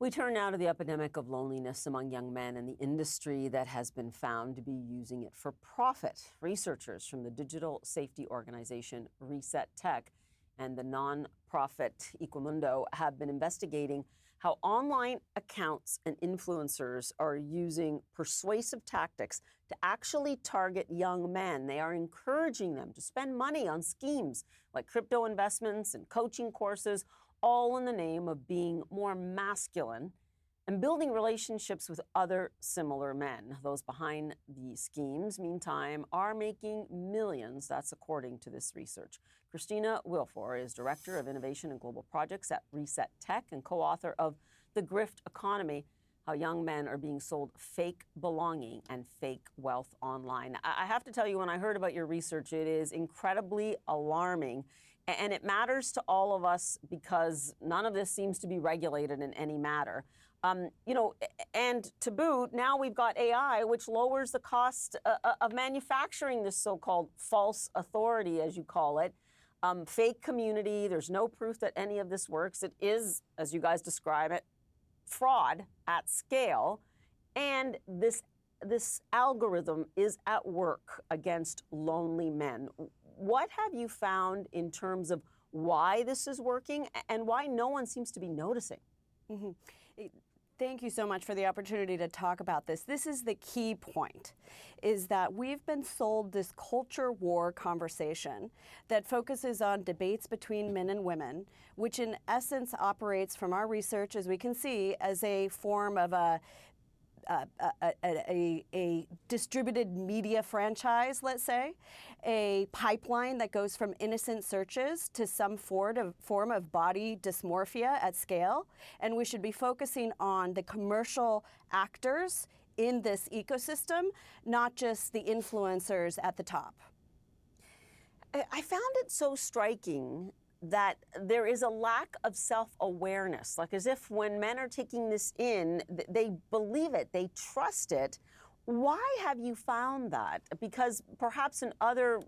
We turn now to the epidemic of loneliness among young men and the industry that has been found to be using it for profit. Researchers from the digital safety organization Reset Tech and the nonprofit Equimundo have been investigating how online accounts and influencers are using persuasive tactics to actually target young men. They are encouraging them to spend money on schemes like crypto investments and coaching courses, all in the name of being more masculine and building relationships with other similar men. Those behind the schemes, meantime, are making millions. That's according to this research. Kristina Wilfore is Director of Innovation and Global Projects at Reset Tech and co-author of The Grift Economy: How Young Men Are Being Sold Fake Belonging and Fake Wealth Online. I have to tell you, when I heard about your research, it is incredibly alarming. And it matters to all of us because none of this seems to be regulated in any matter. And to boot, now we've got AI, which lowers the cost of manufacturing this so-called false authority, as you call it. Fake community, there's no proof that any of this works. It is, as you guys describe it, fraud at scale. And this algorithm is at work against lonely men. What have you found in terms of why this is working and why no one seems to be noticing? Mm-hmm. Thank you so much for the opportunity to talk about this. This is the key point, is that we've been sold this culture war conversation that focuses on debates between men and women, which in essence operates from our research, as we can see, as a form of a distributed media franchise, let's say, a pipeline that goes from innocent searches to some form of body dysmorphia at scale. And we should be focusing on the commercial actors in this ecosystem, not just the influencers at the top. I found it so striking that there is a lack of self-awareness, like as if when men are taking this in, they believe it, they trust it. Why have you found that? Because perhaps in other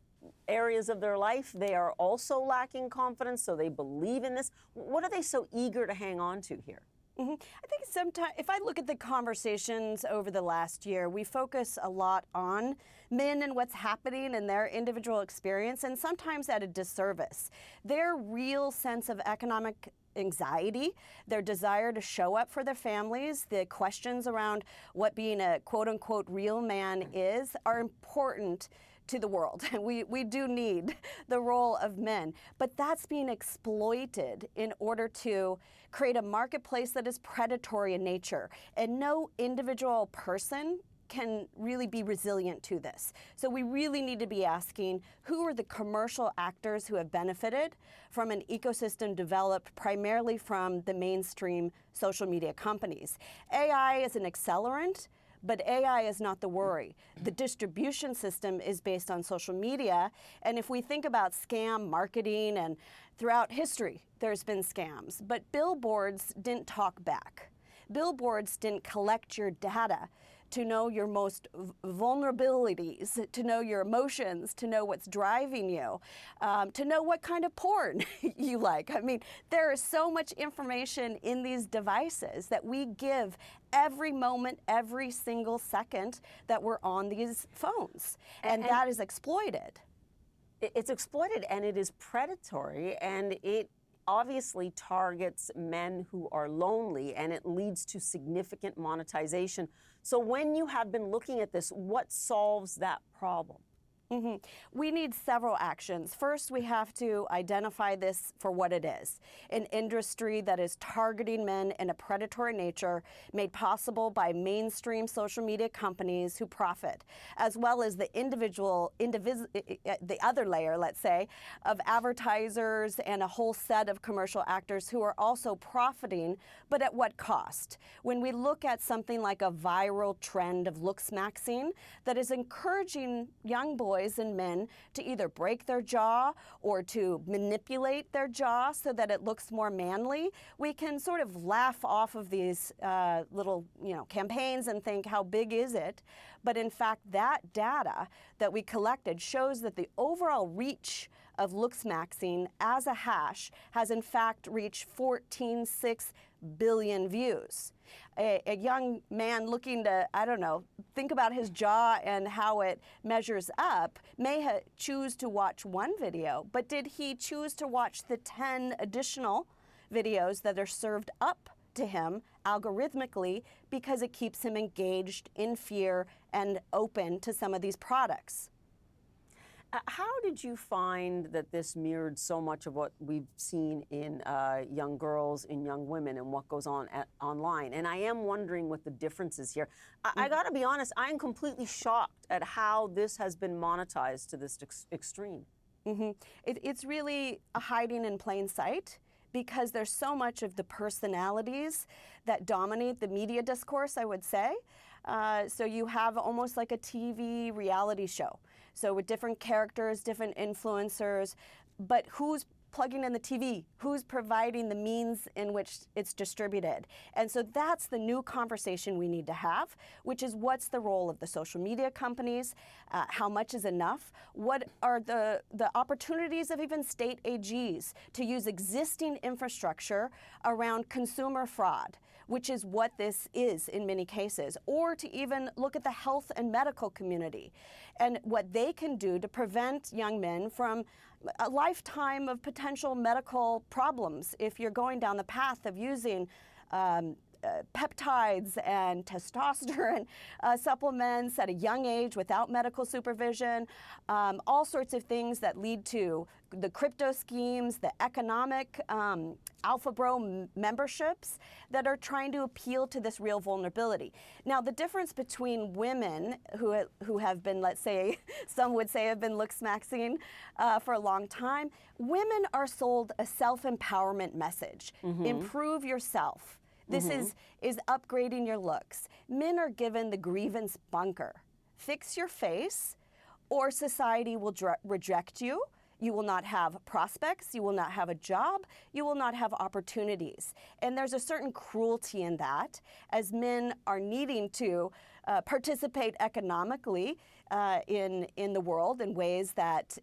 areas of their life, they are also lacking confidence, so they believe in this. What are they so eager to hang on to here? Mm-hmm. I think sometimes, if I look at the conversations over the last year, we focus a lot on men and what's happening in their individual experience, and sometimes at a disservice. Their real sense of economic anxiety, their desire to show up for their families, the questions around what being a quote-unquote real man is, are important to the world. We do need the role of men, but that's being exploited in order to create a marketplace that is predatory in nature, and no individual person can really be resilient to this. So we really need to be asking, who are the commercial actors who have benefited from an ecosystem developed primarily from the mainstream social media companies? AI is an accelerant, but AI is not the worry. The distribution system is based on social media. And if we think about scam marketing, and throughout history, there's been scams, but billboards didn't talk back. Billboards didn't collect your data to know your most vulnerabilities, to know your emotions, to know what's driving you, to know what kind of porn you like. I mean, there is so much information in these devices that we give every moment, every single second that we're on these phones. And that is exploited. It's exploited, and it is predatory, and it obviously targets men who are lonely, and it leads to significant monetization. So when you have been looking at this, what solves that problem? Mm-hmm. We need several actions. First, we have to identify this for what it is: an industry that is targeting men in a predatory nature, made possible by mainstream social media companies who profit, as well as the the other layer, let's say, of advertisers and a whole set of commercial actors who are also profiting, but at what cost? When we look at something like a viral trend of Looksmaxxing that is encouraging young boys and men to either break their jaw or to manipulate their jaw so that it looks more manly, we can sort of laugh off of these little campaigns and think, how big is it? But in fact, that data that we collected shows that the overall reach of Looksmaxxing as a hash has in fact reached 14.6 billion views. A young man looking to, I don't know, think about his jaw and how it measures up may choose to watch one video, but did he choose to watch the 10 additional videos that are served up to him algorithmically because it keeps him engaged, in fear, and open to some of these products? How did you find that this mirrored so much of what we've seen in young girls, in young women, and what goes on online? And I am wondering what the difference is here. I got to be honest, I am completely shocked at how this has been monetized to this extreme. It's really a hiding in plain sight, because there's so much of the personalities that dominate the media discourse, I would say. So you have almost like a TV reality show. So with different characters, different influencers, but who's plugging in the TV? Who's providing the means in which it's distributed? And so that's the new conversation we need to have, which is what's the role of the social media companies? How much is enough? What are the opportunities of even state AGs to use existing infrastructure around consumer fraud, which is what this is in many cases, or to even look at the health and medical community and what they can do to prevent young men from a lifetime of potential medical problems if you're going down the path of using peptides and testosterone supplements at a young age without medical supervision, all sorts of things that lead to the crypto schemes, the economic alpha bro memberships that are trying to appeal to this real vulnerability. Now, the difference between women who have been, let's say, some would say have been Looksmaxxing for a long time, women are sold a self-empowerment message. Improve yourself. This is upgrading your looks. Men are given the grievance bunker. Fix your face, or society will reject you. You will not have prospects. You will not have a job. You will not have opportunities. And there's a certain cruelty in that, as men are needing to participate economically in the world in ways that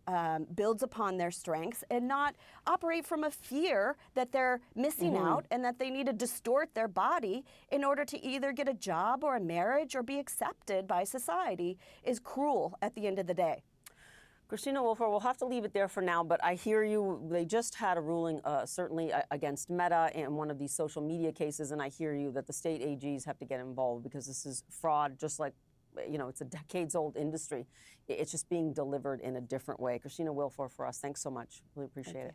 builds upon their strengths, and not operate from a fear that they're missing out and that they need to distort their body in order to either get a job or a marriage or be accepted by society, is cruel at the end of the day. Kristina, Wilfore, we'll have to leave it there for now, but I hear you. They just had a ruling, certainly against Meta in one of these social media cases, and I hear you that the state AGs have to get involved because this is fraud, just like, you know, it's a decades-old industry. It's just being delivered in a different way. Kristina Wilfore for us, thanks so much. Really appreciate it.